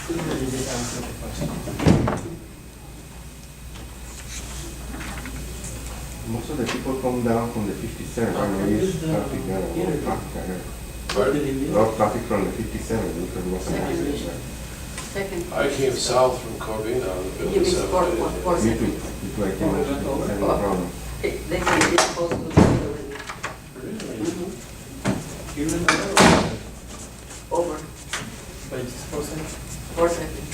You just answered the question. Most of the people come down from the 57, and there is traffic there, a lot of traffic there. A lot of traffic from the 57 because most of the accidents there. Second. I came south from Corvina on the Give me 57. four Me too. seconds. Me too, I came out, I had no problem. They say it's supposed to be Really? You remember? over. But it's 4 seconds. 4 seconds.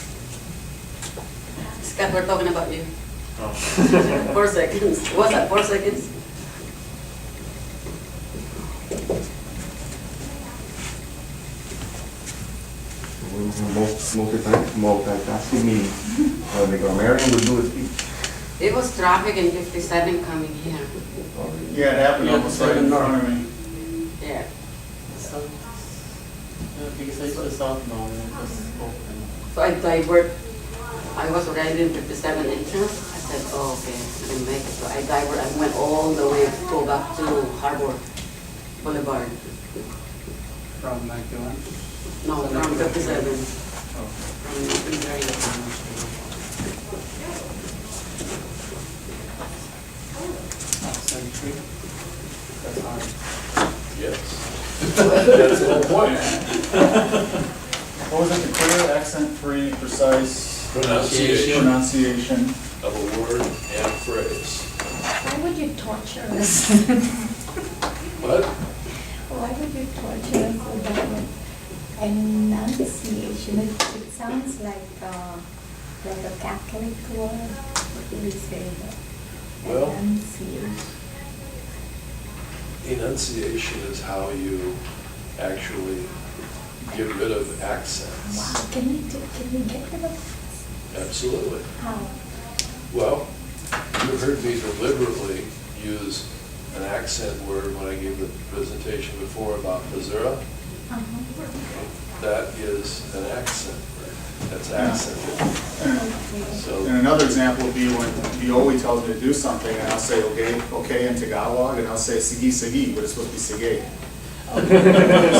Scott, we're talking about you. Oh. 4 seconds. What's that, 4 seconds? Most of the time, multitasking meeting. The grammarian would do a speech. It was traffic in 57 coming here. Yeah, it happened Yeah, almost right in front of me. Yeah. South. Yeah, because I saw the southbound and it was open. So I divert. I was already in 57 entrance. I said, oh, okay, I can make it. So I divert. I went all the way to go back to Harbor Boulevard. From 91. No, from 57. Oh. From 53. Century. That's hard. Yes. That's the whole point. What was it, the clear, accent-free, precise Pronunciation pronunciation? of a word and phrase. Why would you torture us? What? Why would you torture us with that word? Enunciation. It sounds like a Catholic word. What do we say? Well, Enunciation. enunciation is how you actually get rid of accents. Wow, can we get rid of this? Absolutely. How? Well, you heard me deliberately use an accent word when I gave the presentation before about Missouri. That is an accent word. That's accented. So, And another example would be when Violi tells me to do something, and I'll say, okay in Tagalog, and I'll say, sige, but it's supposed to be sige.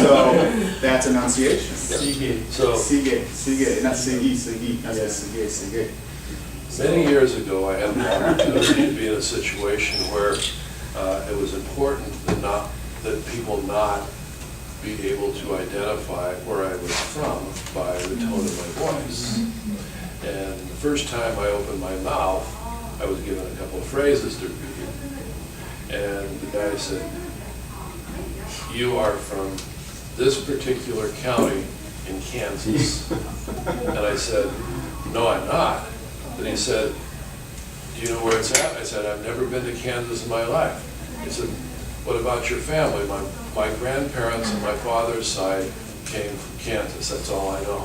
So that's enunciation. Sige. so Sige, not sige, not Yeah. sige. many years ago, I had the opportunity to be in a situation where it was important that people not be able to identify where I was from by the tone of my voice. And the first time I opened my mouth, I was given a couple of phrases to repeat. And the guy said, "You are from this particular county in Kansas." And I said, "No, I'm not." And he said, "Do you know where it's at?" I said, "I've never been to Kansas in my life." He said, "What about your family?" My grandparents on my father's side came from Kansas. That's all I know.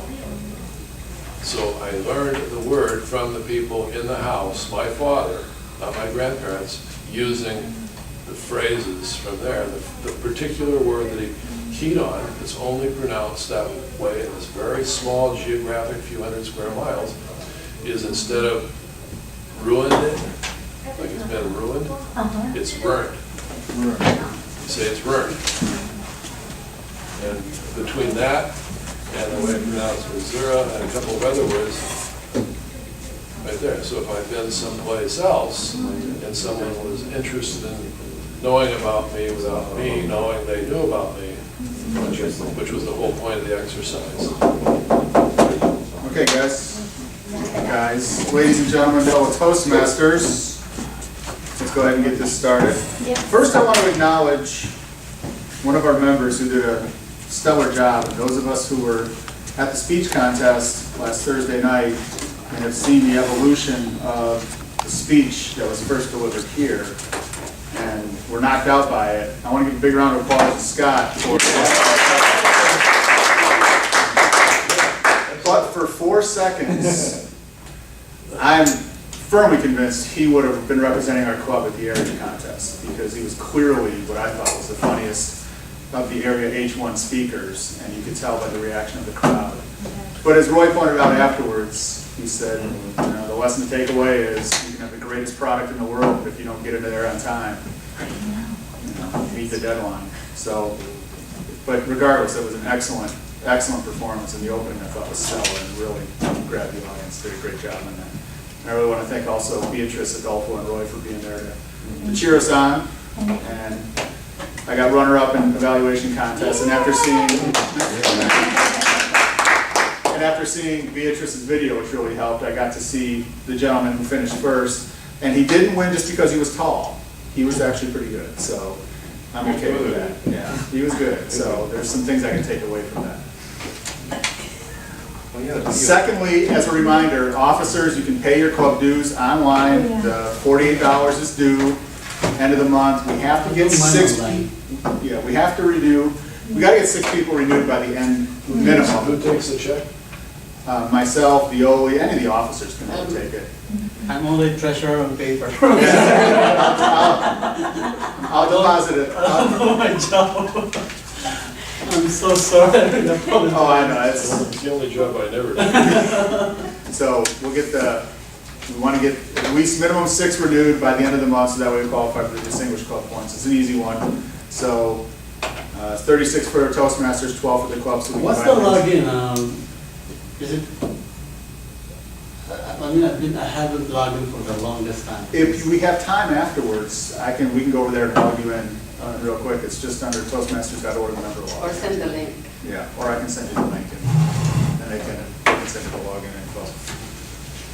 So I learned the word from the people in the house, my father, not my grandparents, using the phrases from there. The particular word that he keyed on, it's only pronounced that way in this very small geographic few hundred square miles, is instead of ruined it, like it's been ruined, it's burnt. You say it's burnt. And between that and the way I pronounce Missouri and a couple of other words, right there. So if I've been someplace else and someone was interested in knowing about me without me knowing they knew about me, which was the whole point of the exercise. Okay, guys, ladies and gentlemen, fellow Toastmasters, let's go ahead and get this started. Yeah. First, I want to acknowledge one of our members who did a stellar job. And those of us who were at the speech contest last Thursday night and have seen the evolution of the speech that was first delivered here and were knocked out by it, I want to give a big round of applause to Scott for But for 4 seconds, I'm firmly convinced he would have been representing our club at the area contest because he was clearly what I thought was the funniest of the area H1 speakers, and you could tell by the reaction of the crowd. But as Roy pointed out afterwards, he said, the lesson to take away is you can have the greatest product in the world, but if you don't get it there on time, meet the deadline. So, but regardless, it was an excellent excellent performance, and the opening I thought was stellar and really grabbed the audience. Did a great job in that. And I really want to thank also Beatrice, Adolfo, and Roy for being there to cheer us on. And I got runner-up in evaluation contest, and after seeing Beatrice's video, which really helped, I got to see the gentleman who finished first, and he didn't win just because he was tall. He was actually pretty good, so I'm okay with that. Yeah, he was good. So there's some things I can take away from that. Secondly, as a reminder, officers, you can pay your club dues online. The $48 is due. End of the month. We have to get we have to renew. We got to get 6 people renewed by the end minimum. Who takes the check? Myself, Violi, any of the officers can really take it. I'm only treasurer on paper. I'll deposit it. I don't know my job. I'm so sorry. Oh, I know. It's the only job I never did. So we'll get we want to get at least minimum 6 renewed by the end of the month, so that way we qualify for the Distinguished Club points. It's an easy one. So it's 36 for Toastmasters, 12 for the club. So What's the login? Is it? I mean, I haven't logged in for the longest time. If we have time afterwards, we can go over there and log you in real quick. It's just under toastmasters.org, the number log. Or send the link. Yeah, or I can send you the link and they can send you the login info.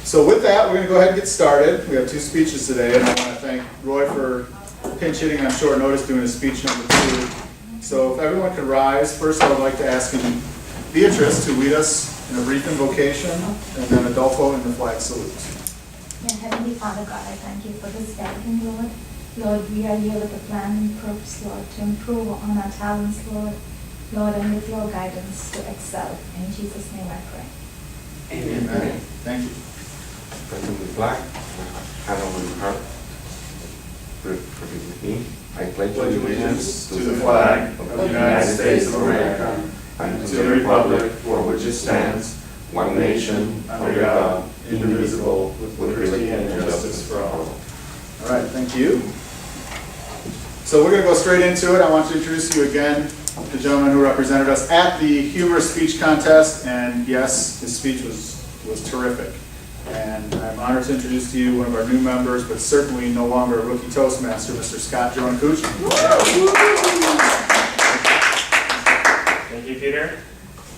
So with that, we're going to go ahead and get started. We have 2 speeches today, and I want to thank Roy for pinch hitting on short notice doing his speech number 2. So if everyone could rise, first I would like to ask Beatrice to lead us in a brief invocation, and then Adolfo in the flag salute. Yeah, Heavenly Father God, I thank you for this gathering, Lord. Lord, we are here with a plan and purpose, Lord, to improve on our talents, Lord. Lord, and with your guidance to excel. In Jesus' name I pray. Amen. Thank you. Present the flag, hand over the heart. Repeat with me. I pledge allegiance to the flag of the United States of America and to the republic for which it stands, one nation, under God, indivisible, with liberty and justice for all. All right, thank you. So we're going to go straight into it. I want to introduce you again, the gentleman who represented us at the humorous speech contest, and yes, his speech was terrific. And I'm honored to introduce to you one of our new members, but certainly no longer a rookie Toastmaster, Mr. Scott Joancucci. Thank you, Peter.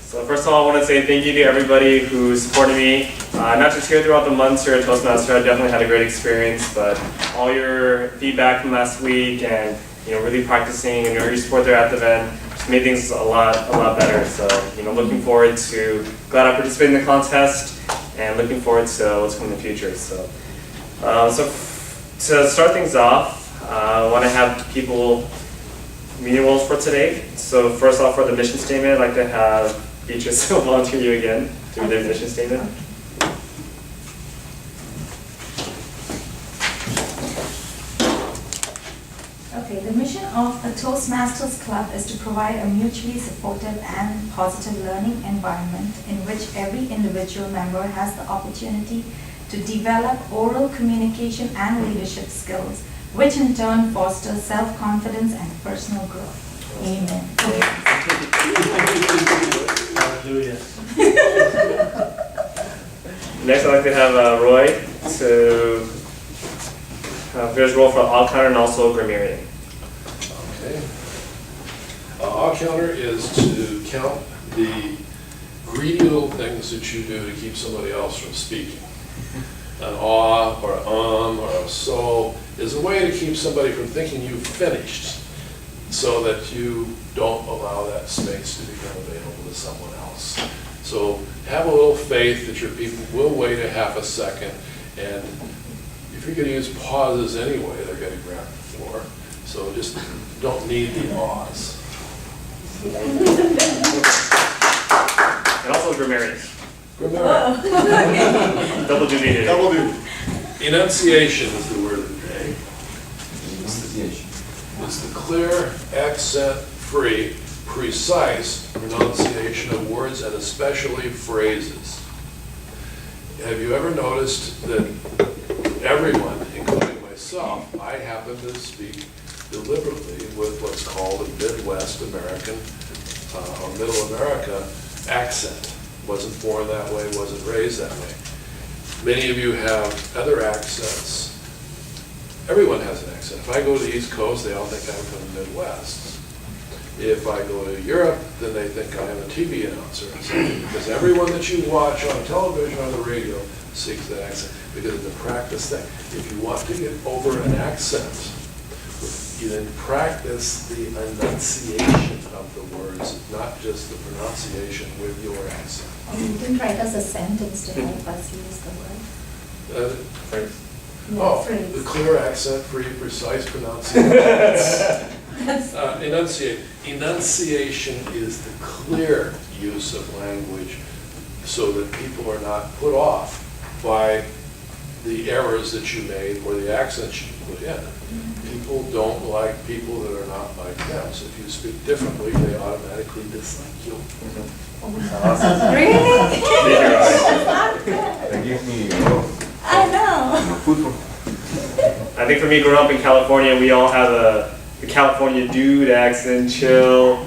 So first of all, I want to say thank you to everybody who supported me, not just here throughout the months here at Toastmaster. I definitely had a great experience, but all your feedback from last week and really practicing and your support there at the event just made things a lot better. So looking forward to glad I participated in the contest and looking forward to what's coming in the future. So to start things off, I want to have people meeting roles for today. So first off, for the mission statement, I'd like to have Beatrice volunteer you again to read the mission statement. Okay, the mission of the Toastmasters Club is to provide a mutually supportive and positive learning environment in which every individual member has the opportunity to develop oral communication and leadership skills, which in turn fosters self-confidence and personal growth. Amen. Hallelujah. Next, I'd like to have Roy to play his role for all counter and also grammarian. Okay. All counter is to count the greedy little things that you do to keep somebody else from speaking. An ah, or or a so is a way to keep somebody from thinking you've finished, so that you don't allow that space to become available to someone else. So have a little faith that your people will wait a half a second, and if you're going to use pauses anyway, they're going to grab the floor. So just don't need the ahs. And also grammarian. Grammar. Double duty here. Double duty. Enunciation is the word of the day. Enunciation. It's the clear, accent-free, precise pronunciation of words and especially phrases. Have you ever noticed that everyone, including myself, I happen to speak deliberately with what's called a Midwest American or Middle America accent. Wasn't born that way, wasn't raised that way. Many of you have other accents. Everyone has an accent. If I go to the East Coast, they all think I'm from the Midwest. If I go to Europe, then they think I am a TV announcer or something, because everyone that you watch on television or on the radio speaks that accent, because it's a practice thing. If you want to get over an accent, you then practice the enunciation of the words, not just the pronunciation with your accent. You can write us a sentence to help us use the word. Phrase. Yeah, Oh, phrase. the clear accent, free, precise pronunciation. Enunciation is the clear use of language so that people are not put off by the errors that you made or the accents you put in. People don't like people that are not like them. So if you speak differently, they automatically dislike you. Awesome. Really? They give me a lot of I know. food for. I think for me, growing up in California, we all have the California dude accent, chill.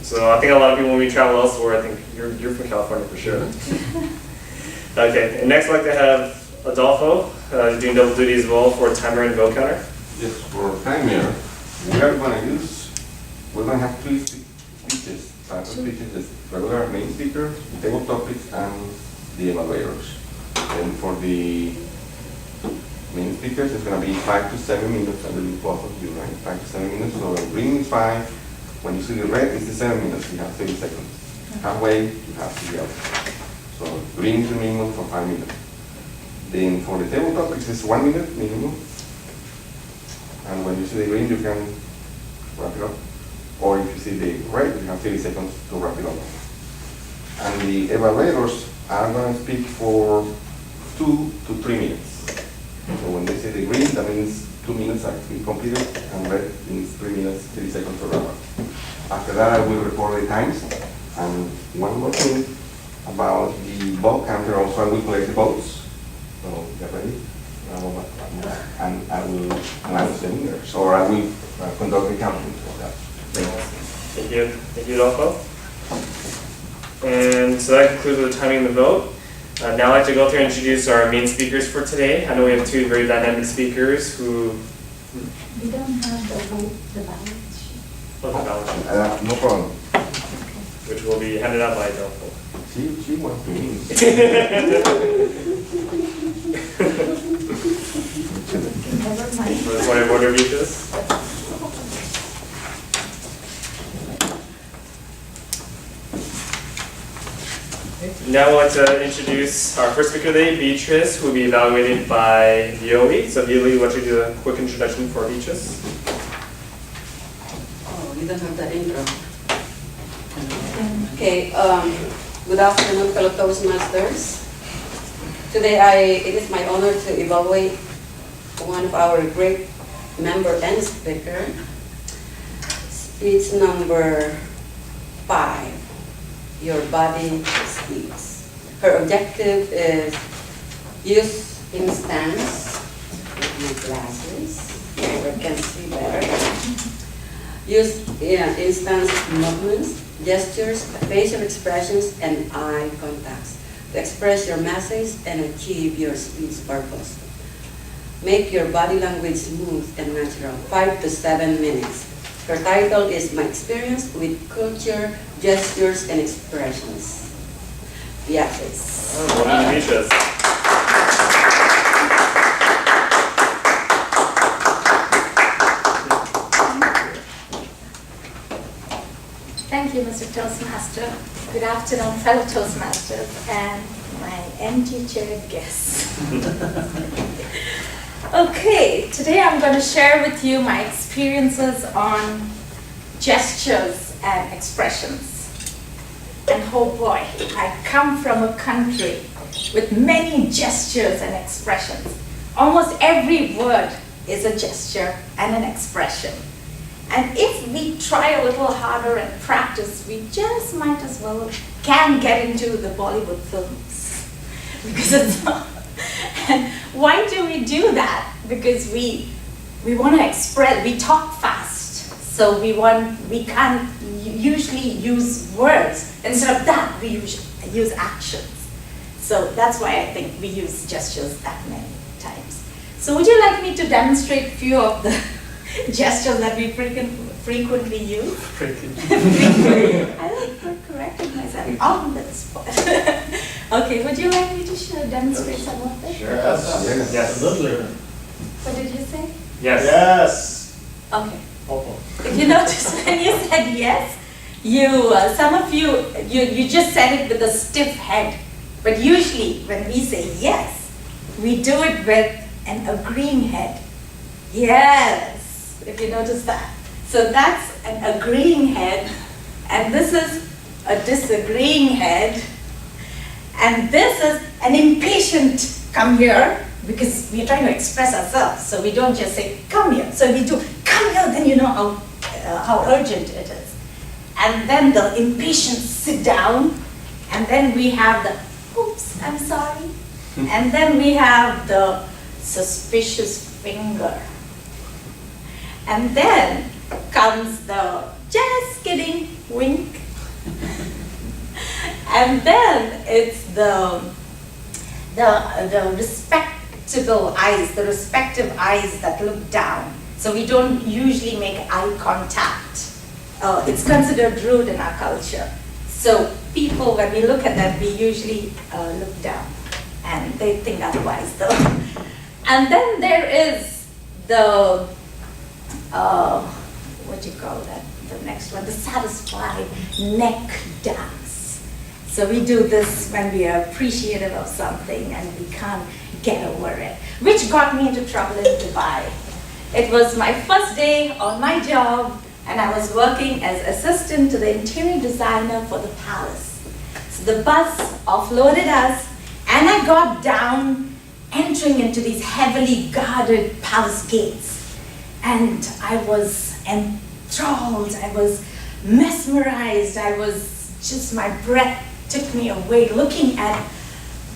So I think a lot of people, when we travel elsewhere, I think you're from California for sure. Okay, and next I'd like to have Adolfo doing double duty as well for timer and vote counter. Yes, for timer, we're going to have three speeches. Speeches is regular main speaker, table topics, and the evaluators. And for the main speakers, it's going to be 5 to 7 minutes. I believe both of you, right? 5 to 7 minutes. So green is 5. When you see the red, it's the 7 minutes. You have 30 seconds. Halfway, you have to yell. So green is the minimum for 5 minutes. Then for the table topics, it's 1 minute minimum. And when you see the green, you can wrap it up. Or if you see the red, you have 30 seconds to wrap it up. And the evaluators are going to speak for 2 to 3 minutes. So when they say the green, that means 2 minutes are completed, and red means 3 minutes, 30 seconds to wrap up. After that, I will report the times. And one more thing about the vote counter, also I will collect the votes. So get ready. And I will announce the winners, or I will conduct the counting for that. Thank you. Thank you, Adolfo. And so that concludes the timing of the vote. Now I'd like to go through and introduce our main speakers for today. I know we have two very dynamic speakers who... We don't have the ballot sheet. Oh, the ballot sheet, No problem. which will be handed out by Adolfo. She wants to win. Never mind. For the point of order, Beatrice. Now I'd like to introduce our first speaker today, Beatrice, who will be evaluated by Yoli. So Yoli, why don't you do a quick introduction for Beatrice? Oh, you don't have that intro. Okay, good afternoon, fellow Toastmasters. Today it is my honor to evaluate one of our great member and speaker. Speech number 5. Your body speaks. Her objective is use instance, my glasses, so I can see better. Use instance movements, gestures, facial expressions, and eye contacts to express your message and achieve your speech purpose. Make your body language smooth and natural, 5 to 7 minutes. Her title is My Experience with Culture, Gestures, and Expressions. Beatrice. Oh, welcome to Beatrice. Thank you, Mr. Toastmaster. Good afternoon, fellow Toastmasters and my empty-chaired guests. Okay, today I'm going to share with you my experiences on gestures and expressions. And oh boy, I come from a country with many gestures and expressions. Almost every word is a gesture and an expression. And if we try a little harder and practice, we just might as well can get into the Bollywood films. Because it's and why do we do that? Because we want to express, we talk fast. So we can't usually use words. Instead of that, we use actions. So that's why I think we use gestures that many times. So would you like me to demonstrate few of the gestures that we frequently use? I like correcting myself on the spot. Okay, would you like me to demonstrate some of it? Sure. Yes. Absolutely. What did you say? Yes. Yes. Okay. Oh. If you notice when you said yes, some of you just said it with a stiff head. But usually when we say yes, we do it with an agreeing head. Yes, if you notice that. So that's an agreeing head, and this is a disagreeing head, and this is an impatient come here, because we're trying to express ourselves, so we don't just say come here. So we do come here, then you know how urgent it is. And then the impatient sit down, and then we have the oops, I'm sorry. And then we have the suspicious finger. And then comes the just kidding wink. And then it's the respectable eyes, the respective eyes that look down. So we don't usually make eye contact. It's considered rude in our culture. So people, when we look at them, we usually look down, and they think otherwise though. And then there is the, what do you call that? The next one, the satisfied neck dance. So we do this when we are appreciative of something and we can't get over it, which got me into trouble in Dubai. It was my first day on my job, and I was working as assistant to the interior designer for the palace. So the bus offloaded us, and I got down, entering into these heavily guarded palace gates. And I was enthralled, I was mesmerized, my breath took me away, looking at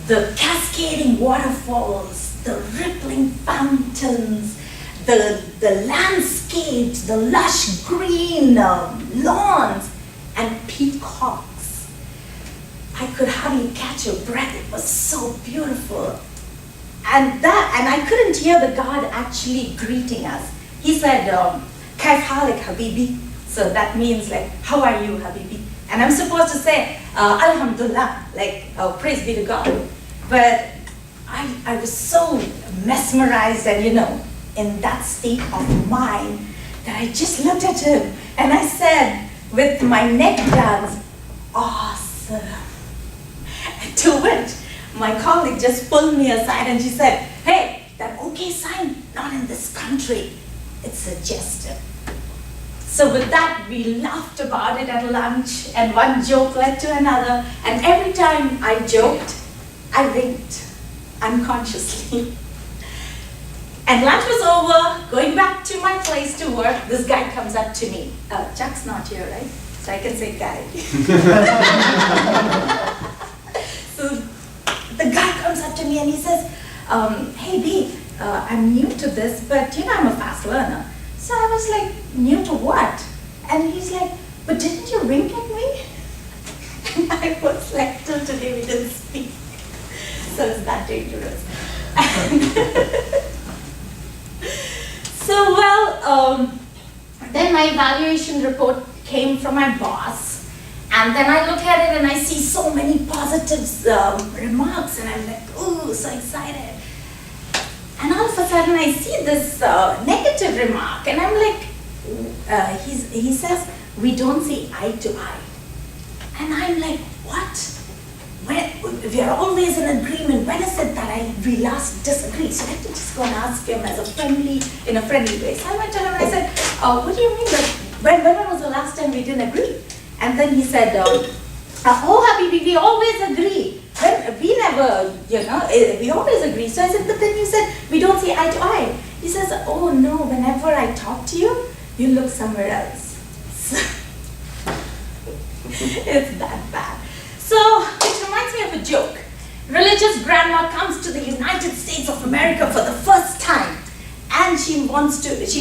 the cascading waterfalls, the rippling fountains, the landscapes, the lush green lawns, and peacocks. I could hardly catch a breath. It was so beautiful. And I couldn't hear the guard actually greeting us. He said, Kaif halik, Habibi. So that means like, how are you, Habibi? And I'm supposed to say, Alhamdulillah, like, praise be to God. But I was so mesmerized and, in that state of mind that I just looked at him and I said, with my neck dance, awesome. To which my colleague just pulled me aside and she said, hey, that okay sign, not in this country. It's a gesture. So with that, we laughed about it at lunch, and one joke led to another, and every time I joked, I winked unconsciously. And lunch was over, going back to my place to work, this guy comes up to me. Chuck's not here, right? So I can say guy. So the guy comes up to me and he says, hey B, I'm new to this, but I'm a fast learner. So I was like, new to what? And he's like, but didn't you wink at me? And I was like, till today we didn't speak. So it's that dangerous. So then my evaluation report came from my boss, and then I look at it and I see so many positive remarks, and I'm like, ooh, so excited. And all of a sudden I see this negative remark, and I'm like, he says, we don't see eye to eye. And I'm like, what? We are always in agreement. When is it that we last disagree? So let me just go and ask him in a friendly way. So I went to him and I said, what do you mean that, when was the last time we didn't agree? And then he said, oh Habibi, we always agree. We never, we always agree. So I said, but then you said, we don't see eye to eye. He says, oh no, whenever I talk to you, you look somewhere else. It's that bad. So, it reminds me of a joke. Religious grandma comes to the United States of America for the first time, and she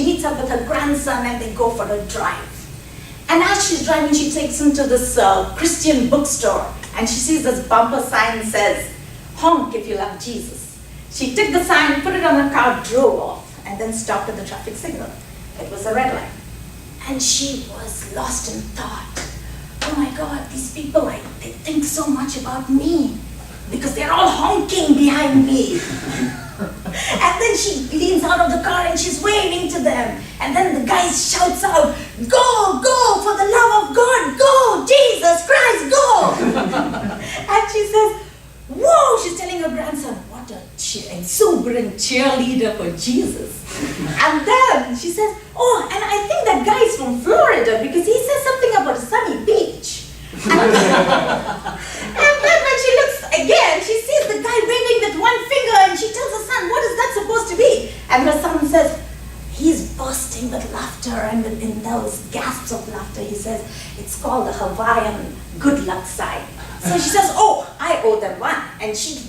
meets up with her grandson and they go for a drive. And as she's driving, she takes him to this Christian bookstore, and she sees this bumper sign that says, "Honk if you love Jesus." She took the sign, put it on her car, drove off, and then stopped at the traffic signal. It was a red light. And she was lost in thought. Oh my God, these people, they think so much about me because they're all honking behind me. And then she leans out of the car and she's waving to them. And then the guy shouts out, "Go, go, for the love of God, go, Jesus Christ, go." And she says, whoa, she's telling her grandson, what a exuberant cheerleader for Jesus. And then she says, oh, and I think that guy's from Florida because he says something about a sunny beach. And then when she looks again, she sees the guy waving with one finger and she tells her son, what is that supposed to be? And her son says, he's bursting with laughter, and in those gasps of laughter, he says, it's called the Hawaiian good luck sign. So she says, oh, I owe them one. And she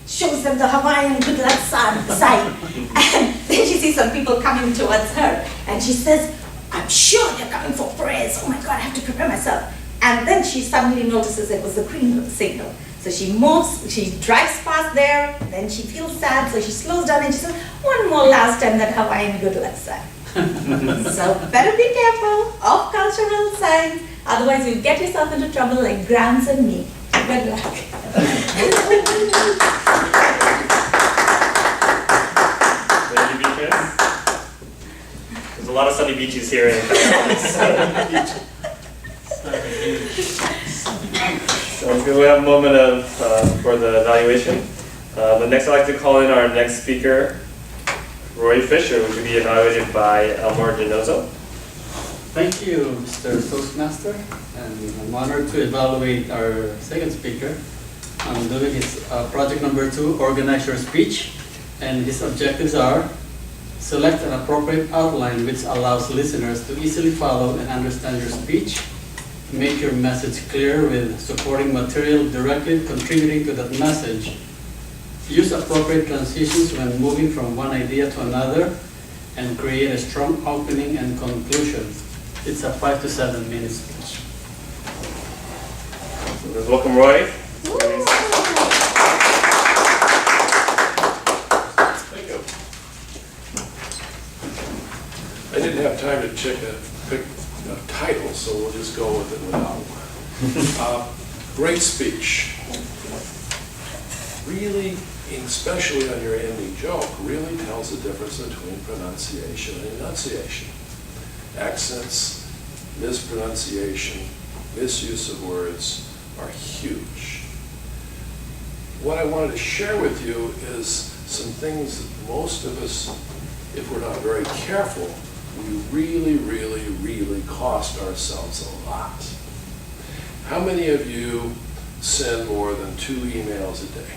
shows them the Hawaiian good luck sign. And then she sees some people coming towards her. And she says, I'm sure they're coming for prayers. Oh my God, I have to prepare myself. And then she suddenly notices it was the green signal. So she moves, she drives past there, then she feels sad, so she slows down and she says, one more last time that Hawaiian good luck sign. So better be careful of cultural signs, otherwise you'll get yourself into trouble like Grams and me. Good luck. Sunny beaches. There's a lot of sunny beaches here in California. So we have a moment for the evaluation. But next I'd like to call in our next speaker, Roy Fisher, which will be evaluated by Elmore Genozo. Thank you, Mr. Toastmaster, and I'm honored to evaluate our second speaker. I'm doing his project number 2, Organize Your Speech, and his objectives are: select an appropriate outline which allows listeners to easily follow and understand your speech, make your message clear with supporting material directly contributing to that message, use appropriate transitions when moving from one idea to another, and create a strong opening and conclusion. It's a 5 to 7 minute speech. So let's welcome Roy. Thank you. I didn't have time to pick a title, so we'll just go with it without one. Great speech. Really, especially on your ending joke, really tells the difference between pronunciation and enunciation. Accents, mispronunciation, misuse of words are huge. What I wanted to share with you is some things that most of us, if we're not very careful, we really cost ourselves a lot. How many of you send more than 2 emails a day?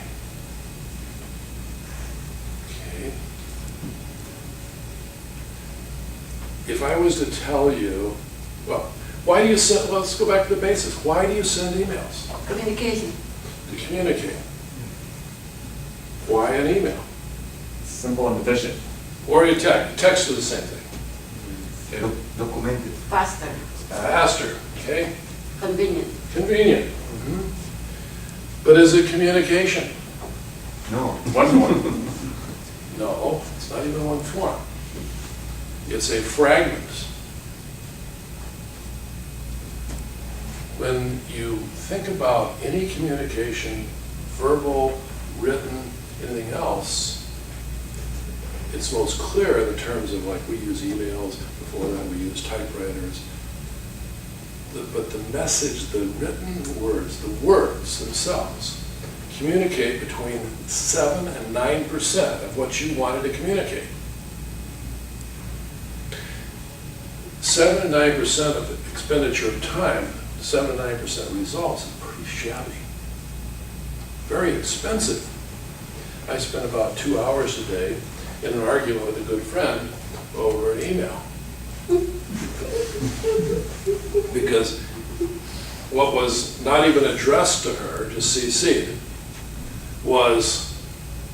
Okay. If I was to tell you, well, why do you send, well, let's go back to the basics. Why do you send emails? Communication. To communicate. Why an email? Simple and efficient. Or you text. Text is the same thing. Documented. Faster. Faster, okay? Convenient. Convenient. But is it communication? No. One more. No, it's not even one form. It's a fragment. When you think about any communication, verbal, written, anything else, it's most clear in the terms of, like, we use emails, before that we use typewriters. But the message, the written words, the words themselves, communicate between 7 and 9% of what you wanted to communicate. 7 and 9% of expenditure of time, 7 and 9% results is pretty shabby. Very expensive. I spend about 2 hours a day in an argument with a good friend over an email. Because what was not even addressed to her, just CC'd, was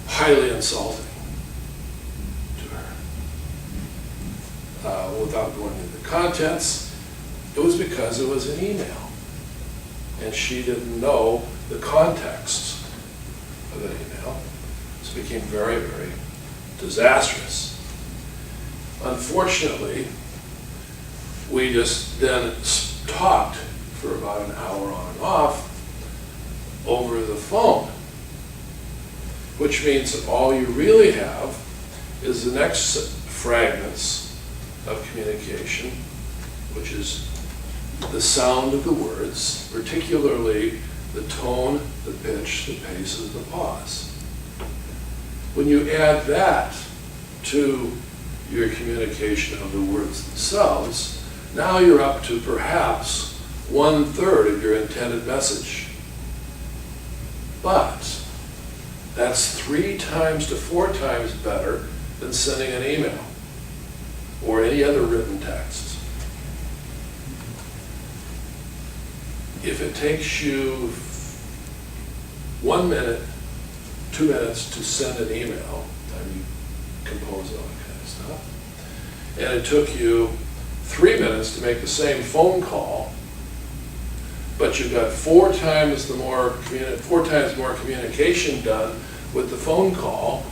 highly insulting to her. without going into the contents, it was because it was an email. And she didn't know the context of that email. So it became very, very disastrous. Unfortunately, we just then talked for about an hour on and off over the phone, which means that all you really have is the next fragments of communication, which is the sound of the words, particularly the tone, the pitch, the pace, and the pause. When you add that to your communication of the words themselves, now you're up to perhaps 1/3 of your intended message. But that's 3 times to 4 times better than sending an email or any other written text. If it takes you 1 minute, 2 minutes to send an email, and you compose all that kind of stuff, and it took you 3 minutes to make the same phone call, but you got 4 times more communication done with the phone call,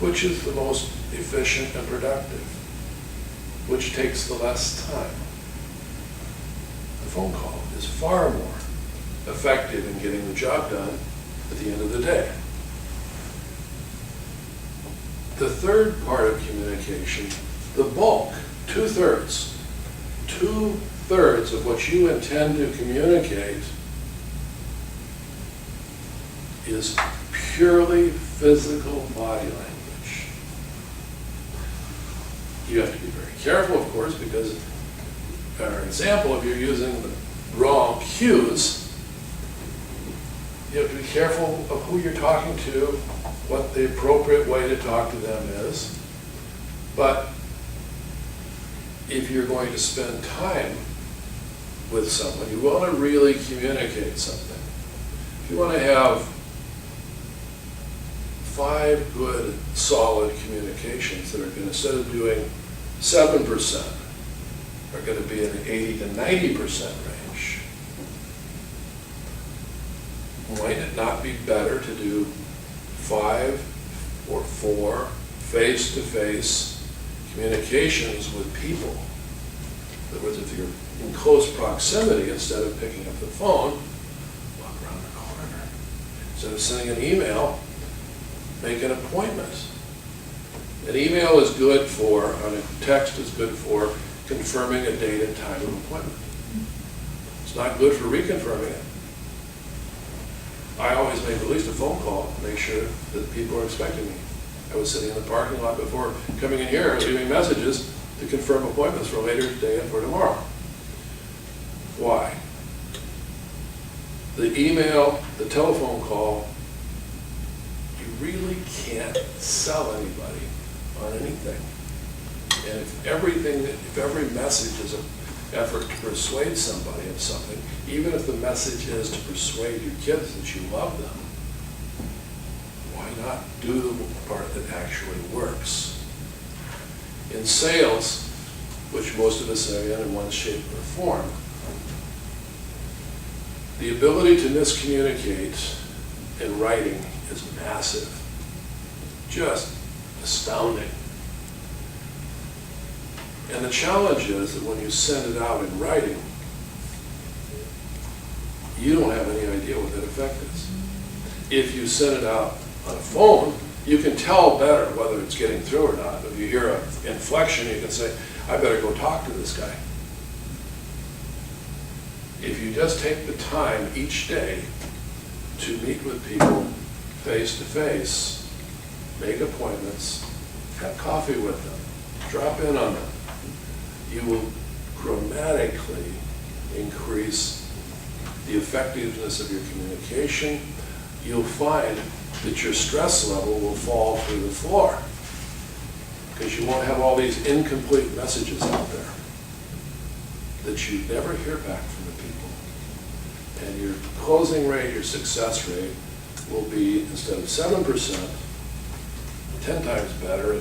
which is the most efficient and productive, which takes the less time. The phone call is far more effective in getting the job done at the end of the day. The third part of communication, the bulk, 2/3. 2/3 of what you intend to communicate is purely physical body language. You have to be very careful, of course, because, for example, if you're using the wrong cues, you have to be careful of who you're talking to, what the appropriate way to talk to them is. But if you're going to spend time with someone, you want to really communicate something. If you want to have 5 good, solid communications that are going to, instead of doing 7%, are going to be in the 80 to 90% range, might it not be better to do 5 or 4 face-to-face communications with people? In other words, if you're in close proximity, instead of picking up the phone, walk around the corner. Instead of sending an email, make an appointment. An email is good for, and a text is good for confirming a date and time of appointment. It's not good for reconfirming it. I always make at least a phone call to make sure that people are expecting me. I was sitting in the parking lot before coming in here, leaving messages to confirm appointments for later today and for tomorrow. Why? The email, the telephone call, you really can't sell anybody on anything. And if every message is an effort to persuade somebody of something, even if the message is to persuade your kids that you love them, why not do the part that actually works? In sales, which most of us are in one shape or form, the ability to miscommunicate in writing is massive, just astounding. And the challenge is that when you send it out in writing, you don't have any idea what that effect is. If you send it out on a phone, you can tell better whether it's getting through or not. If you hear an inflection, you can say, I better go talk to this guy. If you just take the time each day to meet with people face to face, make appointments, have coffee with them, drop in on them, you will dramatically increase the effectiveness of your communication. You'll find that your stress level will fall through the floor because you won't have all these incomplete messages out there that you never hear back from the people. And your closing rate, your success rate will be, instead of 7%, 10 times better,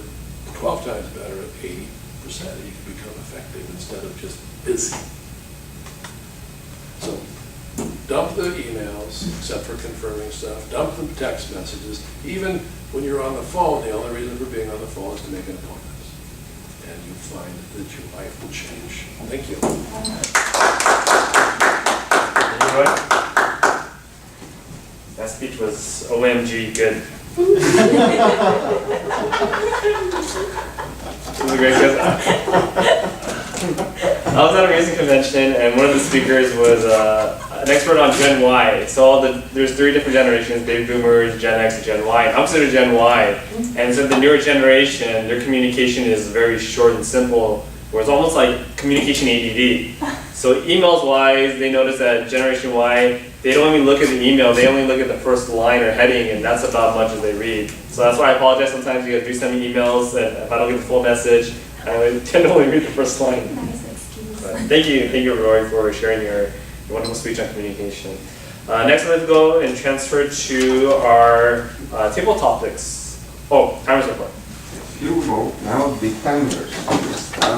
12 times better at 80 you can become effective instead of just busy. So dump the emails, except for confirming stuff, dump the text messages. Even when you're on the phone, the only reason for being on the phone is to make an appointment. And you find that your life will change. Thank you. Leroy? That speech was OMG good. It was a great good. I was at a music convention and one of the speakers was an expert on Gen Y. So there's 3 different generations, baby boomers, Gen X, and Gen Y. And I'm considered Gen Y. And so the newer generation, their communication is very short and simple, where it's almost like communication ADD. So emails wise, they notice that Generation Y, they don't even look at the email, they only look at the first line or heading, and that's about much as they read. So that's why I apologize sometimes you guys do send me emails, and if I don't get the full message, I tend to only read the first line. Nice excuse. But thank you, Roy, for sharing your wonderful speech on communication. Next, let's go and transfer to our table topics. Oh, timers report. Here we go. Now the timers are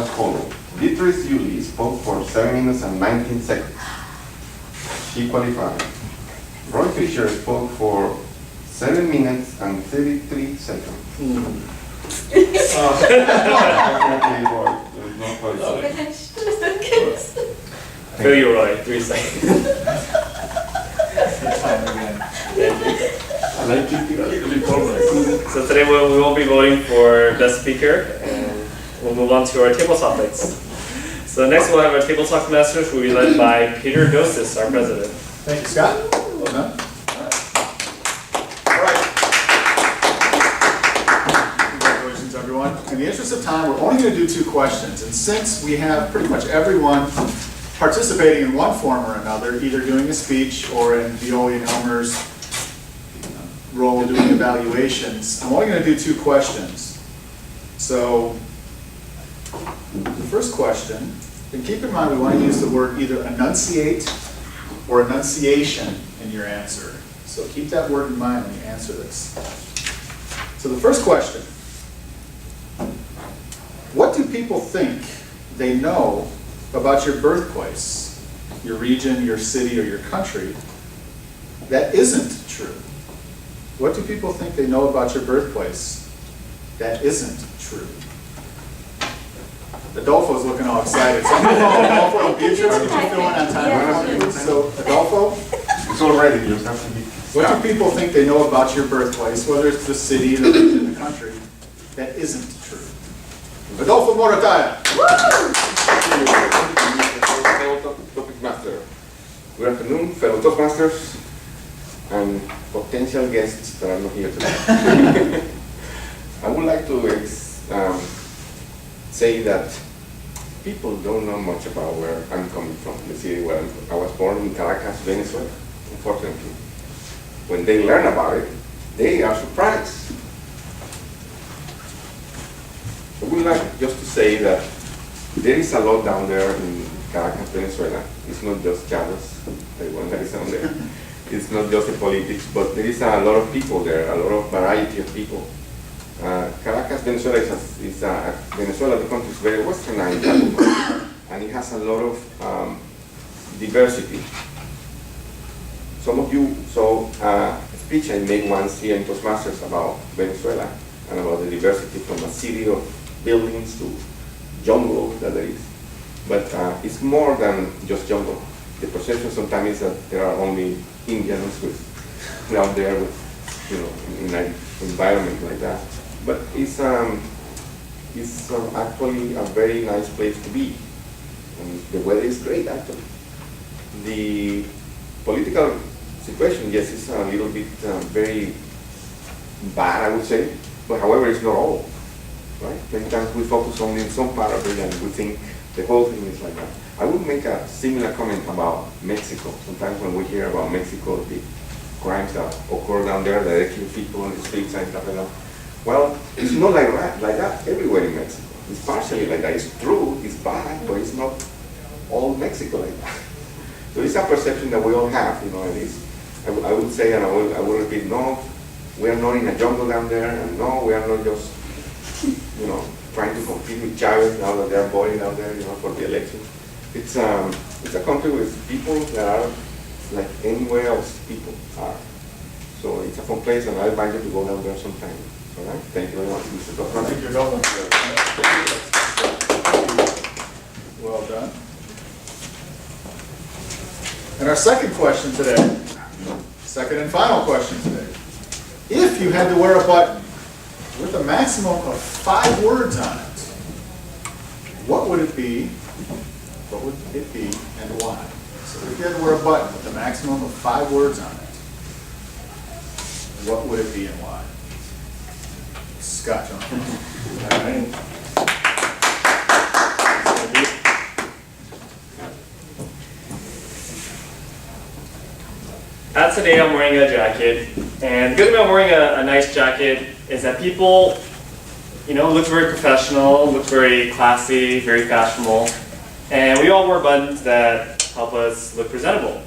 as follows. Beatrice Yuli spoke for 7 minutes and 19 seconds. She qualified. Roy Fisher spoke for 7 minutes and 33 seconds. Unfortunately, Roy was not qualified. I feel you, Roy. 3 seconds. I like to So today we will be voting for best speaker, and we'll move on to our table topics. So next we'll have our table talk masters, who will be led by Peter Dosis, our president. Thank you, Scott. Well done. All right. Congratulations, everyone. In the interest of time, we're only going to do 2 questions. And since we have pretty much everyone participating in one form or another, either doing a speech or in Violi and Elmer's role doing evaluations, I'm only going to do 2 questions. So the first question, and keep in mind we want to use the word either enunciate or enunciation in your answer. So keep that word in mind when you answer this. So the first question, what do people think they know about your birthplace, your region, your city, or your country that isn't true? What do people think they know about your birthplace that isn't true? Adolfo's looking all excited. So I'm going to call Adolfo and Beatrice. Can you fill in on time? So Adolfo, It's already, you just have to be. what do people think they know about your birthplace, whether it's the city, the region, the country, that isn't true? Adolfo Morataya. Topic master. Good afternoon, fellow Toastmasters and potential guests that are not here today. I would like to say that people don't know much about where I'm coming from, the city where I was born in Caracas, Venezuela, unfortunately. When they learn about it, they are surprised. I would like just to say that there is a lot down there in Caracas, Venezuela. It's not just Chavez, the one that is down there. It's not just the politics, but there is a lot of people there, a lot of variety of people. Caracas, Venezuela Venezuela, the country is very westernized, and it has a lot of diversity. Some of you saw a speech I made once here in Toastmasters about Venezuela and about the diversity from a city of buildings to jungle that there is. But it's more than just jungle. The perception sometimes is that there are only Indians out there with, in an environment like that. But it's actually a very nice place to be. And the weather is great, actually. The political situation, yes, is a little bit very bad, I would say. But however, it's not all. Right? Many times we focus only in some part of it and we think the whole thing is like that. I would make a similar comment about Mexico. Sometimes when we hear about Mexico, the crimes that occur down there, that they kill people on the streets and stuff like that. Well, it's not like that everywhere in Mexico. It's partially like that. It's true, it's bad, but it's not all Mexico like that. So it's a perception that we all have, and it's, I would say, and I will repeat, no, we are not in a jungle down there, and no, we are not just, trying to compete with Chavez now that they're voting out there, for the election. It's a country with people that are like anywhere else people are. So it's a fun place, and I invite you to go down there sometime. All right? Thank you very much, Mr. President. Thank you, Adolfo. Well done. And our second question today, second and final question today. If you had to wear a button with a maximum of 5 words on it, what would it be? What would it be and why? So if you had to wear a button with a maximum of 5 words on it, what would it be and why? Scott, John. All right. As today I'm wearing a jacket, and the good thing about wearing a nice jacket is that people, look very professional, look very classy, very fashionable, and we all wear buttons that help us look presentable.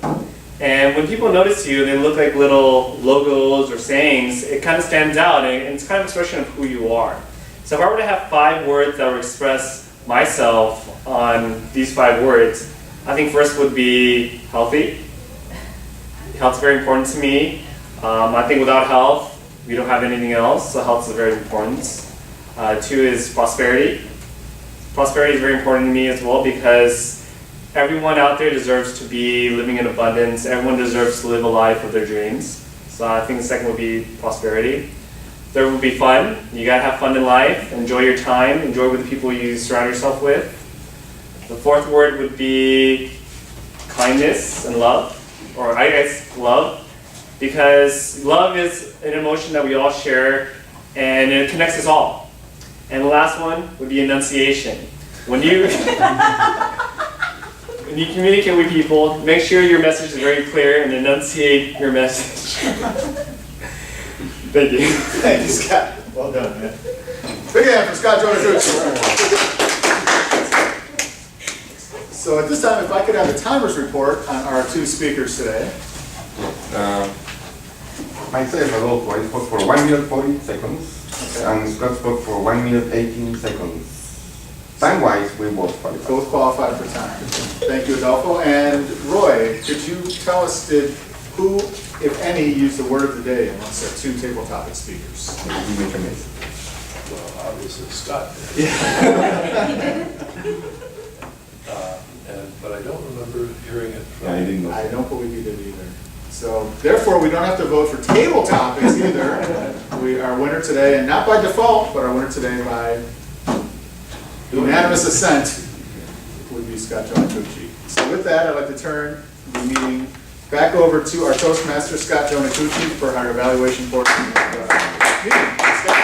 And when people notice you, they look like little logos or sayings, it kind of stands out, and it's kind of an expression of who you are. So if I were to have 5 words that would express myself on these 5 words, I think first would be healthy. Health's very important to me. I think without health, we don't have anything else, so health is very important. 2 is prosperity. Prosperity is very important to me as well because everyone out there deserves to be living in abundance. Everyone deserves to live a life of their dreams. So I think the second would be prosperity. 3rd would be fun. You gotta have fun in life. Enjoy your time. Enjoy with the people you surround yourself with. The 4th word would be kindness and love. Or I guess love, because love is an emotion that we all share and it connects us all. And the last one would be enunciation. When you communicate with people, make sure your message is very clear and enunciate your message. Thank you. Thank you, Scott. Well done, man. Big hand for Scott Jones. So at this time, if I could have the timers report on our 2 speakers today. Myself, Adolfo, I spoke for 1 minute 40 seconds, and Scott spoke for 1 minute 18 seconds. Time-wise, we both qualified. Both qualified for time. Thank you, Adolfo. And Roy, could you tell us, who, if any, used the word of the day amongst our 2 table topic speakers? You make a mess. Well, obviously Scott did. But I don't remember hearing it from. Yeah, I didn't know. I don't believe you did either. So therefore, we don't have to vote for table topics either. Our winner today, and not by default, but our winner today by unanimous assent, would be Scott Jonacucci. So with that, I'd like to turn the meeting back over to our Toastmaster, Scott Jonacucci, for our evaluation portion of the meeting. Scott.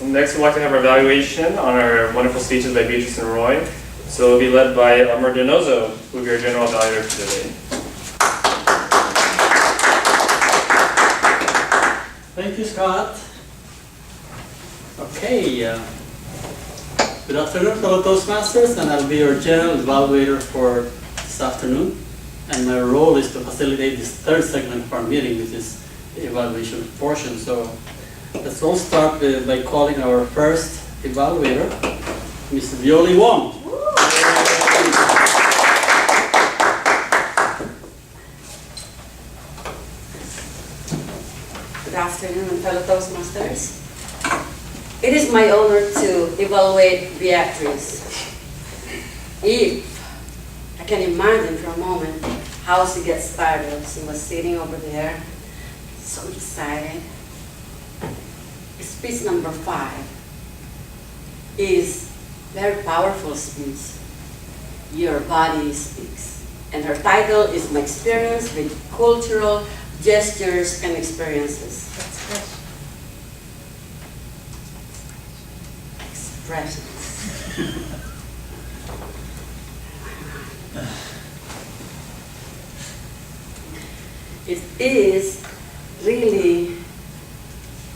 Next, we'd like to have our evaluation on our wonderful speeches by Beatrice and Roy. So it'll be led by Amar Donoso, who will be our general evaluator for today. Thank you, Scott. Okay. Good afternoon, fellow Toastmasters, and I'll be your general evaluator for this afternoon. And my role is to facilitate this 3rd segment of our meeting, which is the evaluation portion. So let's all start by calling our first evaluator, Ms. Violi Wong. Good afternoon, fellow Toastmasters. It is my honor to evaluate Beatrice. If I can imagine for a moment how she gets started. She was sitting over there, so excited. Speech number 5 is very powerful speech. Your body speaks. And her title is My Experience with Cultural Gestures and Experiences. Expressions. It is really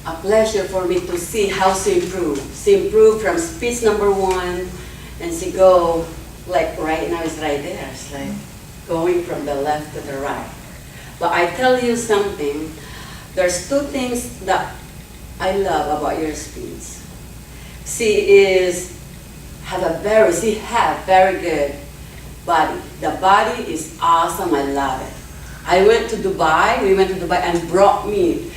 a pleasure for me to see how she improved. She improved from speech number 1, and she go like right now it's right there. It's like going from the left to the right. But I tell you something. There's 2 things that I love about your speech. She have very good body. The body is awesome, I love it. We went to Dubai and brought me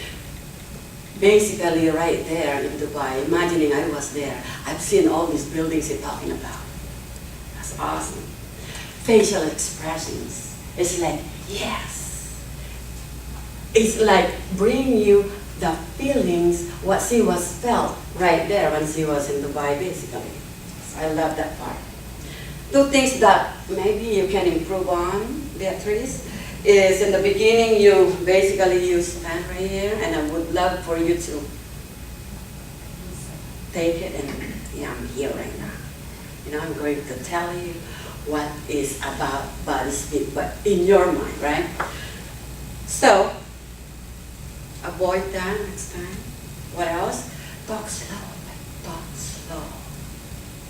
basically right there in Dubai, imagining I was there. I've seen all these buildings you're talking about. That's awesome. Facial expressions. It's like, yes. It's like bringing you the feelings, what she was felt right there when she was in Dubai, basically. So I love that part. Two things that maybe you can improve on, Beatrice, is in the beginning you basically use pen right here, and I would love for you to take it and, yeah, I'm here right now. You know, I'm going to tell you what is about body speak, but in your mind, right? So, avoid that next time. What else? Talk slow, talk slow.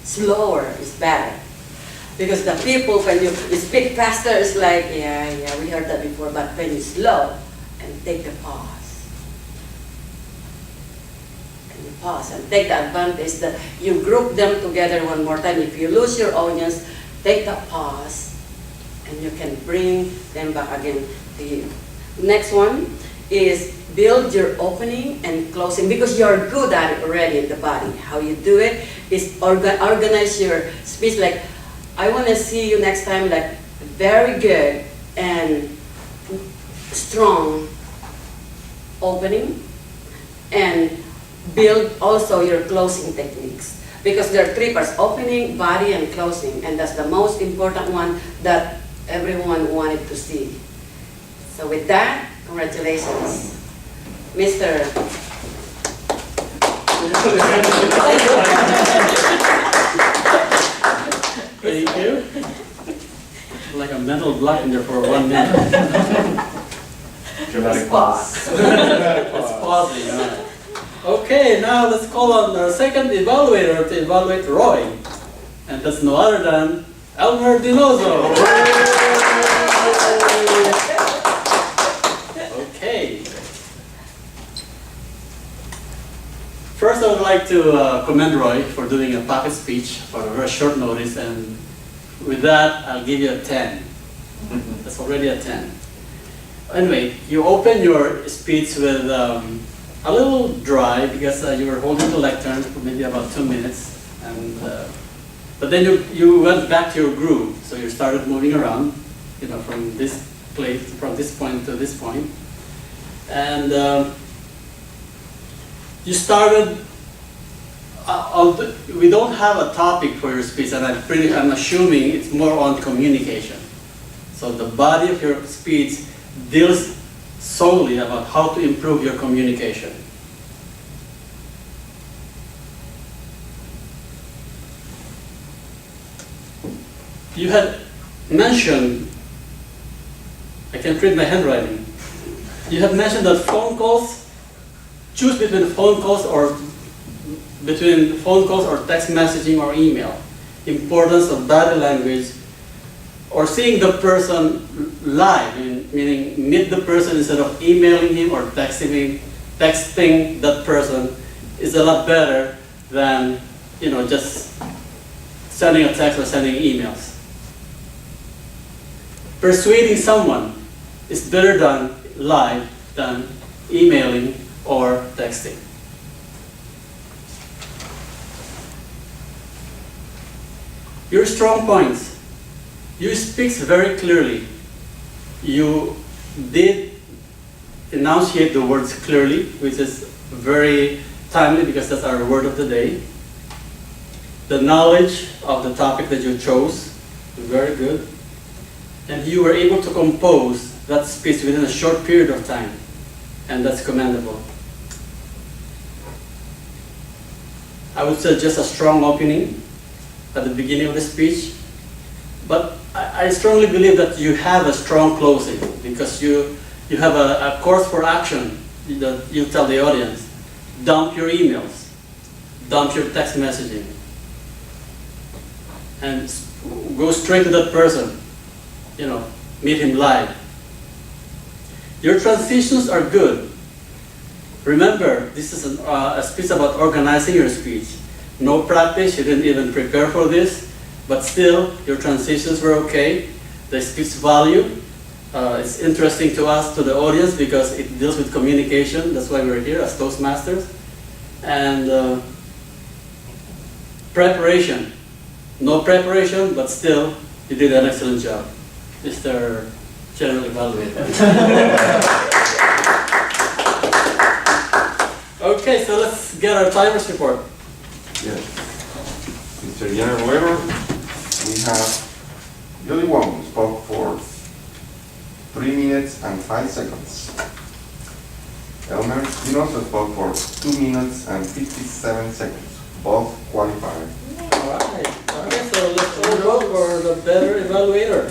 Slower is better. Because the people, when you speak faster, it's like, yeah, we heard that before, but when you slow and take the pause. And you pause and take the advantage that you group them together one more time. If you lose your audience, take the pause and you can bring them back again to you. Next one is build your opening and closing, because you're good at it already in the body. How you do it is organize your speech. Like, I want to see you next time like very good and strong opening, and build also your closing techniques, because there are three parts: opening, body, and closing, and that's the most important one that everyone wanted to see. So with that, congratulations, Mr. Thank you. Like a mental block in there for 1 minute. Dramatic pause. It's pausing. Okay, now let's call on our second evaluator to evaluate Roy. And that's no other than Elmer Dinozo. Okay. First, I would like to commend Roy for doing a pocket speech for a very short notice, and with that, I'll give you a 10. That's already a 10. Anyway, you open your speech with a little dry because you were holding the lectern for maybe about 2 minutes, and but then you went back to your groove, so you started moving around, you know, from this place, from this point to this point, and you started. We don't have a topic for your speech, and I'm assuming it's more on communication. So the body of your speech deals solely about how to improve your communication. You had mentioned, I can't read my handwriting. You had mentioned that phone calls, choose between phone calls or text messaging or email. Importance of body language, or seeing the person live, meaning meet the person instead of emailing him or texting that person is a lot better than, you know, just sending a text or sending emails. Persuading someone is better done live than emailing or texting. Your strong points. You speak very clearly. You did enunciate the words clearly, which is very timely because that's our word of the day. The knowledge of the topic that you chose, very good. And you were able to compose that speech within a short period of time, and that's commendable. I would suggest a strong opening at the beginning of the speech, but I strongly believe that you have a strong closing because you have a course for action that you tell the audience. Dump your emails, dump your text messaging, and go straight to that person. You know, meet him live. Your transitions are good. remember, this is a speech about organizing your speech. No practice, you didn't even prepare for this, but still, your transitions were okay. The speech value, it's interesting to us, to the audience, because it deals with communication. That's why we're here as Toastmasters. And preparation. No preparation, but still, you did an excellent job, Mr. General Evaluator. Okay, so let's get our timers report. Yes. Mr. General Evaluator, we have Julie Wong spoke for 3 minutes and 5 seconds. Elmer Espinosa spoke for 2 minutes and 57 seconds, both qualified. All right. Okay, so let's all vote for the better evaluator.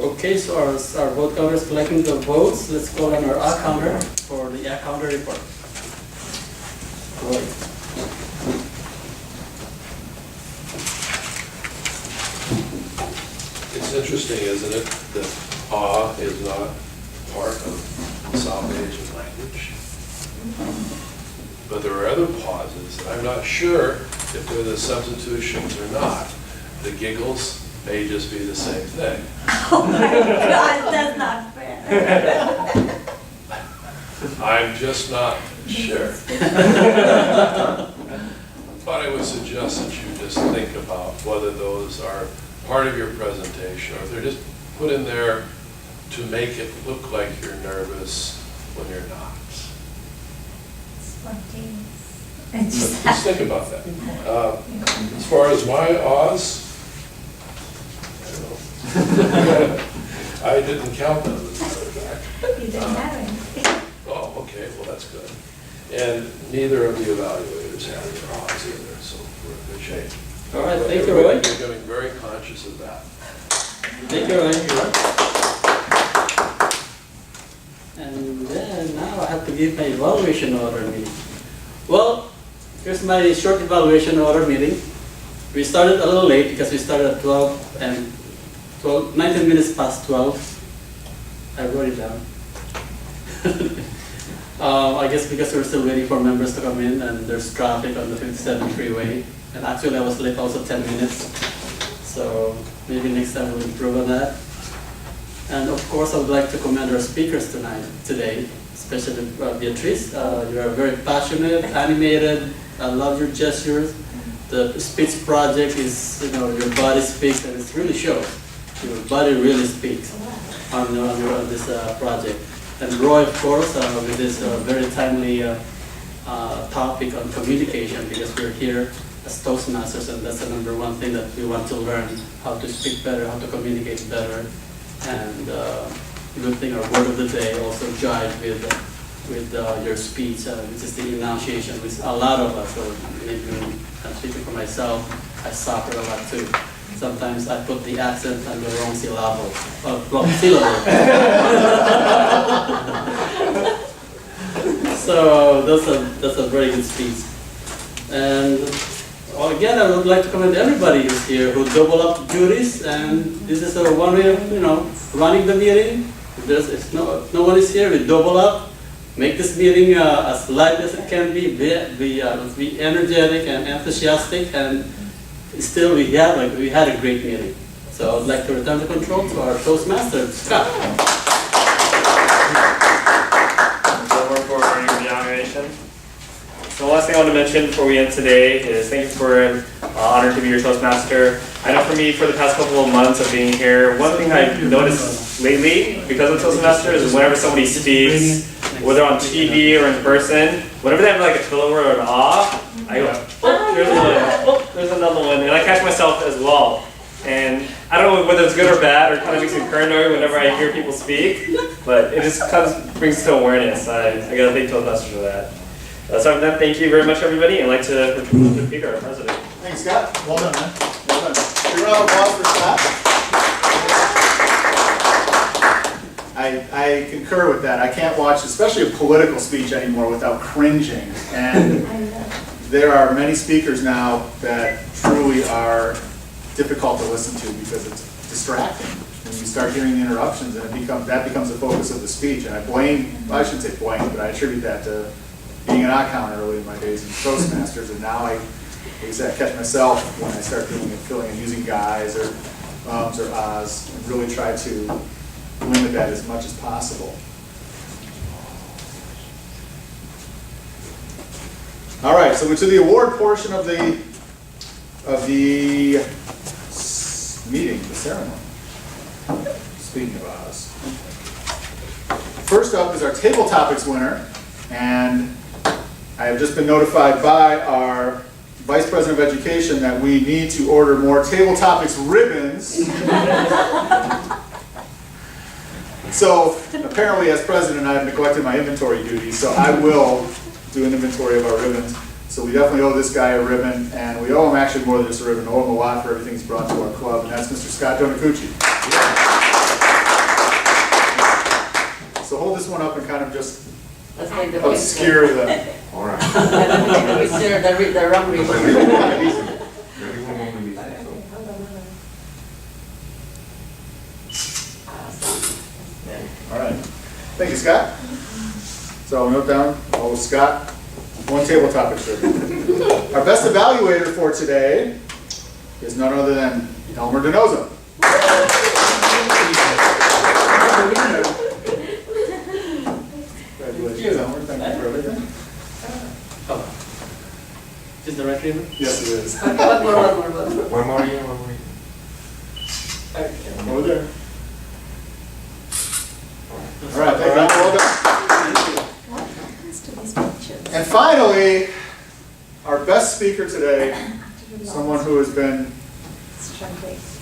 Okay, so our vote counter is collecting the votes. Let's call on our counter for the counter report. Roy. It's interesting, isn't it, that awe is not part of South Asian language. But there are other pauses, and I'm not sure if they're the substitutions or not. The giggles may just be the same thing. Oh my God, that's not fair. I'm just not sure. But I would suggest that you just think about whether those are part of your presentation, or if they're just put in there to make it look like you're nervous when you're not. Spontaneous. Just think about that. As far as my awes, I don't know. I didn't count them, as a matter of fact. You didn't have any. Oh, okay, well, that's good. And neither of the evaluators had their awes either, so we're in good shape. All right, thank you, Roy. You're getting very conscious of that. Thank you, Roy. And then now I have to give my evaluation order meeting. Well, here's my short evaluation order meeting. We started a little late because we started at 19 minutes past 12. I wrote it down. I guess because we're still waiting for members to come in and there's traffic on the 57 freeway. And actually I was late also 10 minutes. So maybe next time we'll improve on that. And of course I would like to commend our speakers today, especially Beatrice. You are very passionate, animated. I love your gestures. The speech project is, your body speaks and it really shows. Your body really speaks on this project. And Roy, of course, with this very timely topic on communication, because we're here as Toastmasters, and that's the number one thing that we want to learn, how to speak better, how to communicate better. And good thing our word of the day also jive with your speech, which is the enunciation, which a lot of us, or maybe I'm speaking for myself, I suffer a lot too. Sometimes I put the accent on the wrong syllable. So that's a very good speech. And again, I would like to commend everybody who's here who double up duties. And this is one way of running the meeting. If no one is here, we double up. Make this meeting as light as it can be. Be energetic and enthusiastic, and still we had a great meeting. So I would like to return the control to our Toastmaster, Scott. So we're for your evaluation. So the last thing I want to mention before we end today is thank you for an honor to be your Toastmaster. I know for me, for the past couple of months of being here, one thing I've noticed lately because of Toastmaster is whenever somebody speaks, whether on TV or in person, whenever they have like a filler or an awe, I go, oh, there's another one, and I catch myself as well. And I don't know whether it's good or bad, or kind of makes me paranoid whenever I hear people speak, but it just kind of brings to awareness. I gotta thank Toastmasters for that. So with that, thank you very much, everybody, and I'd like to introduce the speaker, our president. Thanks, Scott. Well done, man. Well done. Give a round of applause for Scott. I concur with that. I can't watch, especially a political speech anymore, without cringing. And there are many speakers now that truly are difficult to listen to because it's distracting. When you start hearing the interruptions, and that becomes the focus of the speech. And I shouldn't say blame, but I attribute that to being an icon early in my days in Toastmasters. And now I catch myself when I start feeling and using guys or ums or ahs, and really try to limit that as much as possible. All right, so we're to the award portion of the meeting, the ceremony. Speaking of ahs. First up is our table topics winner, and I have just been notified by our Vice President of Education that we need to order more table topics ribbons. So apparently, as president, I have neglected my inventory duties, so I will do an inventory of our ribbons. So we definitely owe this guy a ribbon, and we owe him actually more than just a ribbon. We owe him a lot for everything he's brought to our club, and that's Mr. Scott Donacucci. So hold this one up and kind of just Let's make the obscure the... All right. the wrong ribbon. Everyone won't release it, so. All right. Thank you, Scott. So I'll note down, Scott, one table topic ribbon. Our best evaluator for today is none other than Elmer Denoza. Congratulations, Elmer. Thank you for everything. Oh. Is the right ribbon? Yes, it is. One more. One more year, one more year. Over there. All right, thank you. Well done. What happens to these pictures? And finally, our best speaker today, someone who has been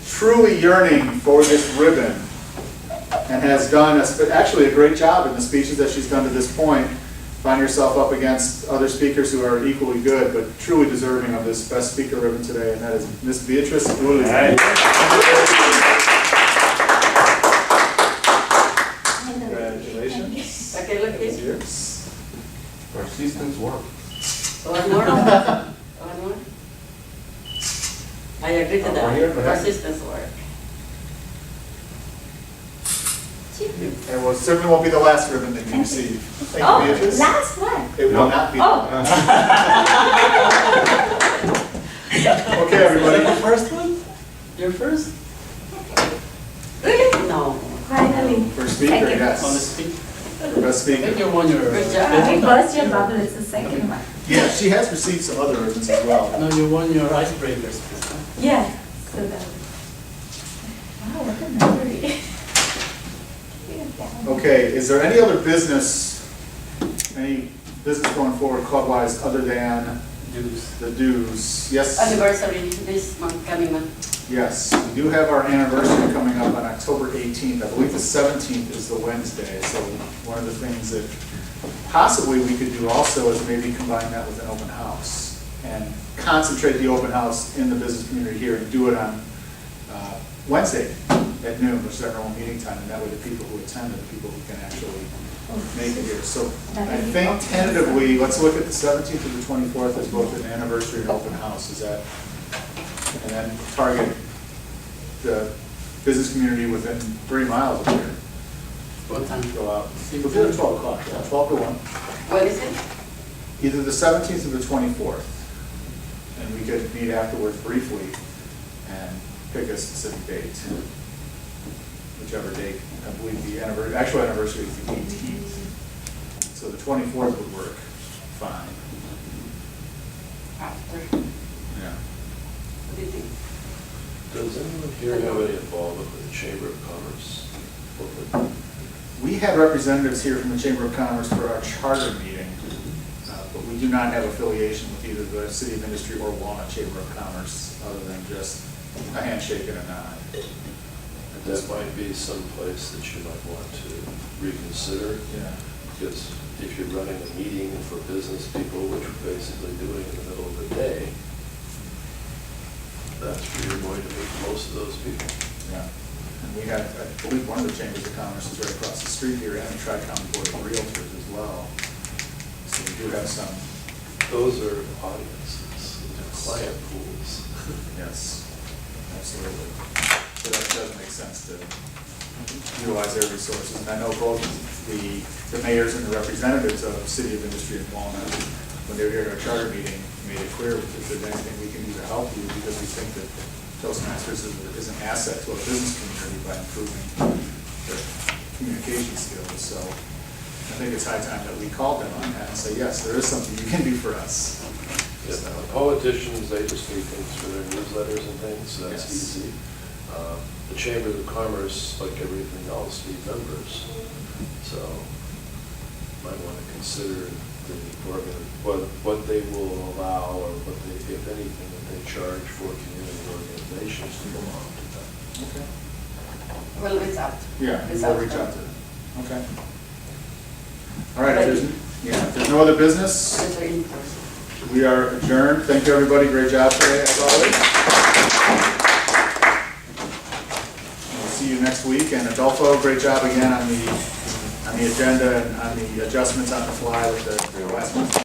truly yearning for this ribbon and has done actually a great job in the speeches that she's done to this point. Find yourself up against other speakers who are equally good, but truly deserving of this best speaker ribbon today, and that is Miss Beatrice Williams. Congratulations. Okay, look It's here. yours. Persistence work. One more. One more. I agree to One here, that. perhaps? Persistence work. And it certainly won't be the last ribbon that you receive. Thank you, Beatrice. Last one. It will not be. Oh. Okay, everybody. The first one? Your first? Really? No. Finally. For speaker, Thank you. yes. On the speak? For best I think speaker. you won your. Good job. We burst your bubble, it's the second one. Yeah, she has received some other ribbons as well. No, you won your icebreakers. Yeah. So that. Wow, what a memory. Okay, is there any other business going forward club-wise other than Dues. the dues? Yes? Anniversary this month, coming month. Yes, we do have our anniversary coming up on October 18th. I believe the 17th is the Wednesday, so one of the things that possibly we could do also is maybe combine that with an open house and concentrate the open house in the business community here and do it on Wednesday at noon, which is our normal meeting time, and that way the people who attend are the people who can actually make it here. So I think tentatively, let's look at the 17th and the 24th as both an anniversary and open house. Is that? And then target the business community within 3 miles of here. What time? Go out. We'll do it at 12 o'clock, yeah, 12 to 1. What is it? Either the 17th or the 24th. And we could meet afterwards briefly and pick a specific date. Whichever date, I believe the actual anniversary is the 18th. So the 24th would work fine. After. Yeah. What do you think? Does anyone here have any involvement with the Chamber of Commerce? We had representatives here from the Chamber of Commerce for our charter meeting, but we do not have affiliation with either the City of Industry or Walnut Chamber of Commerce, other than just a handshake and a nod. That might be some place that you might want to reconsider, Yeah. because if you're running a meeting for business people, which we're basically doing in the middle of the day, that's where you're going to meet most of those people. Yeah. And we have, I believe one of the chambers of commerce is right across the street here, and the Tri-County Board of Realtors as well. So we do have some, Those are audiences, they're client pools. yes, absolutely. So that does make sense to utilize their resources. And I know both the mayors and the representatives of City of Industry and Walnut, when they were here at our charter meeting, made it clear if there's anything we can do to help you, because we think that Toastmasters is an asset to our business community by improving their communication skills. So I think it's high time that we call them on that and say, yes, there is something you can do for us. Yeah, So, the politicians, they just need things for their newsletters and things, so that's Yes. easy. The Chamber of Commerce, like everything else, need members, so might want to consider what they will allow, or what they, if anything, that they charge for community organizations to belong to them. Okay. Well, it's up. Yeah, It's we'll up. reach out to them. Okay. All right, if there's no other business, Those are in person. we are adjourned. Thank you, everybody. Great job today, as always. We'll see you next week. And Adolfo, great job again on the agenda and on the adjustments on the fly with the last one.